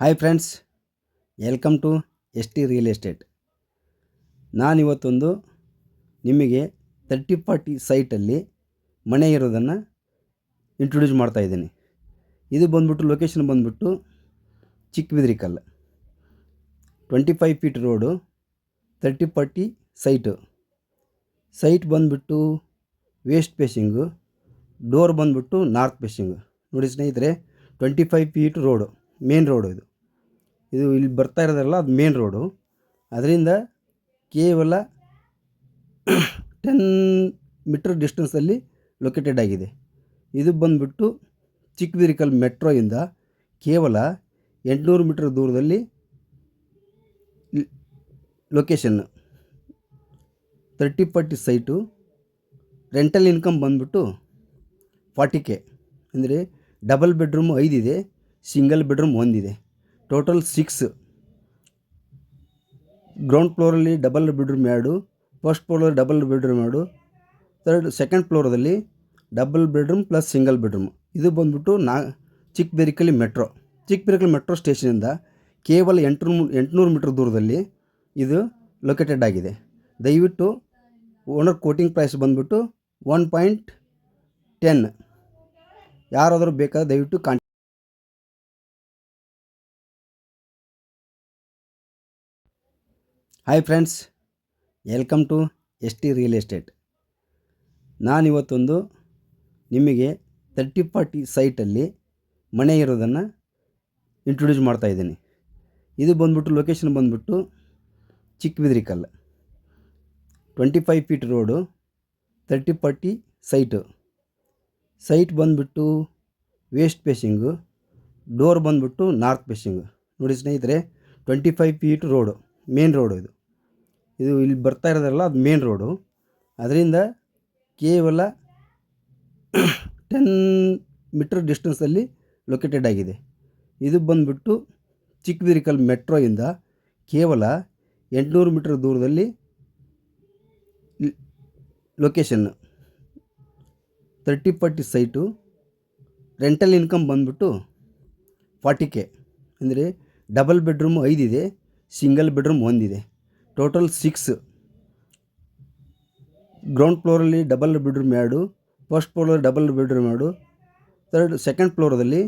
Hi friends, welcome to ST real estate. ನಾನಿವತ್ತೊಂದು ನಿಮಗೆ 30-40 ಸೈಟಲ್ಲಿ ಮನೆ ಇರೋದನ್ನು ಇಂಟ್ರೊಡ್ಯೂಸ್ ಮಾಡ್ತಾಯಿದ್ದೀನಿ. ಇದು ಬಂದ್ಬಿಟ್ಟು ಲೊಕೇಶನ್ ಬಂದ್ಬಿಟ್ಟು ಚಿಕ್ಕಬಿದ್ರಿಕಲ್, 25 ಫೀಟ್ ರೋಡು, 30-40 ಸೈಟ್ ಬಂದ್ಬಿಟ್ಟು ವೆಸ್ಟ್ ಫೇಸಿಂಗು, ಡೋರ್ ಬಂದ್ಬಿಟ್ಟು ನಾರ್ತ್ ಫೇಸಿಂಗು. ನೋಡಿ ಸ್ನೇಹಿತರೆ, 25 ಫೀಟ್ ರೋಡು, ಮೇನ್ ರೋಡು. ಇದು ಇಲ್ಲಿ ಬರ್ತಾ ಇರೋದಲ್ಲ, ಅದು ಮೇನ್ ರೋಡು. ಅದರಿಂದ ಕೇವಲ 10 ಮೀಟರ್ ಡಿಸ್ಟೆನ್ಸಲ್ಲಿ ಲೊಕೇಟೆಡ್ ಆಗಿದೆ. ಇದು ಬಂದ್ಬಿಟ್ಟು ಚಿಕ್ಕಬಿದ್ರಿಕಲ್ ಮೆಟ್ರೋಯಿಂದ ಕೇವಲ 800 ಮೀಟರ್ ದೂರದಲ್ಲಿ ಲೊಕೇಶನ್ನು. 30-40 ಸೈಟು. ರೆಂಟಲ್ ಇನ್ಕಮ್ ಬಂದ್ಬಿಟ್ಟು 40K. ಅಂದರೆ ಡಬಲ್ ಬೆಡ್ರೂಮ್ 5 ಇದೆ, ಸಿಂಗಲ್ ಬೆಡ್ರೂಮ್ 1 ಇದೆ. ಟೋಟಲ್ 6. ಗ್ರೌಂಡ್ ಫ್ಲೋರಲ್ಲಿ ಡಬಲ್ ಬೆಡ್ರೂಮ್ 2, ಫಸ್ಟ್ ಫ್ಲೋರಲ್ಲಿ ಡಬಲ್ ಬೆಡ್ರೂಮ್ 2, ಸೆಕೆಂಡ್ ಫ್ಲೋರದಲ್ಲಿ double bedroom plus single bedroom. ಇದು ಬಂದ್ಬಿಟ್ಟು ಚಿಕ್ಕಬಿದ್ರಿಕಲ್ ಮೆಟ್ರೋ ಸ್ಟೇಷನಿಂದ ಕೇವಲ 800 ಮೀಟರ್ ದೂರದಲ್ಲಿ ಇದು ಲೊಕೇಟೆಡ್ ಆಗಿದೆ. ದಯವಿಟ್ಟು ಓನರ್ ಕೋಟಿಂಗ್ ಪ್ರೈಸ್ ಬಂದ್ಬಿಟ್ಟು 1.10. ಯಾರಾದರೂ ಬೇಕಾದ್ರೆ ದಯವಿಟ್ಟು hi friends, welcome to ST real estate. ನಾನಿವತ್ತೊಂದು ನಿಮಗೆ 30-40 ಸೈಟಲ್ಲಿ ಮನೆ ಇರೋದನ್ನು ಇಂಟ್ರೊಡ್ಯೂಸ್ ಮಾಡ್ತಾಯಿದ್ದೀನಿ. ಇದು ಬಂದ್ಬಿಟ್ಟು ಲೊಕೇಶನ್ ಬಂದ್ಬಿಟ್ಟು ಚಿಕ್ಕಬಿದ್ರಿಕಲ್, 25 ಫೀಟ್ ರೋಡು, 30-40 ಸೈಟ್ ಬಂದ್ಬಿಟ್ಟು ವೆಸ್ಟ್ ಫೇಸಿಂಗು, ಡೋರ್ ಬಂದ್ಬಿಟ್ಟು ನಾರ್ತ್ ಫೇಸಿಂಗು. ನೋಡಿ ಸ್ನೇಹಿತರೆ, 25 ಫೀಟ್ ರೋಡು, ಮೇನ್ ರೋಡು. ಇದು ಇಲ್ಲಿ ಬರ್ತಾ ಇರೋದಲ್ಲ, ಅದು ಮೇನ್ ರೋಡು. ಅದರಿಂದ ಕೇವಲ 10 ಮೀಟರ್ ಡಿಸ್ಟೆನ್ಸಲ್ಲಿ ಲೊಕೇಟೆಡ್ ಆಗಿದೆ. ಇದು ಬಂದ್ಬಿಟ್ಟು ಚಿಕ್ಕಬಿದ್ರಿಕಲ್ ಮೆಟ್ರೋಯಿಂದ ಕೇವಲ 800 ಮೀಟರ್ ದೂರದಲ್ಲಿ ಲೊಕೇಶನ್ನು. 30-40 ಸೈಟು. ರೆಂಟಲ್ ಇನ್ಕಮ್ ಬಂದ್ಬಿಟ್ಟು 40K. ಅಂದರೆ ಡಬಲ್ ಬೆಡ್ರೂಮ್ 5 ಇದೆ, ಸಿಂಗಲ್ ಬೆಡ್ರೂಮ್ 1 ಇದೆ. ಟೋಟಲ್ 6. ಗ್ರೌಂಡ್ ಫ್ಲೋರಲ್ಲಿ ಡಬಲ್ ಬೆಡ್ರೂಮ್ 2, ಫಸ್ಟ್ ಫ್ಲೋರಲ್ಲಿ ಡಬಲ್ ಬೆಡ್ರೂಮ್ 2, ಸೆಕೆಂಡ್ ಫ್ಲೋರದಲ್ಲಿ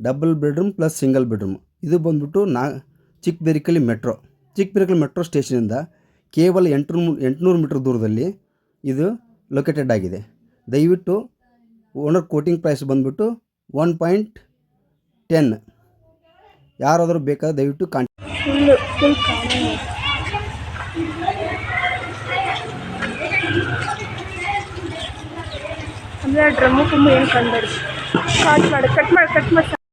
double bedroom plus single bedroom. ಇದು ಬಂದ್ಬಿಟ್ಟು ಚಿಕ್ಕಬಿದ್ರಿಕಲ್ ಮೆಟ್ರೋ ಸ್ಟೇಷನಿಂದ ಕೇವಲ 800 ಮೀಟರ್ ದೂರದಲ್ಲಿ ಇದು ಲೊಕೇಟೆಡ್ ಆಗಿದೆ. ದಯವಿಟ್ಟು ಓನರ್ ಕೋಟಿಂಗ್ ಪ್ರೈಸ್ ಬಂದ್ಬಿಟ್ಟು 1.10. ಯಾರಾದರೂ ಬೇಕಾದ್ರೆ ದಯವಿಟ್ಟು ಅಂದರೆ ಡ್ರಮ್ಮು ತುಂಬ ಏನು ಕಂಡು ಕಟ್ ಮಾಡಿ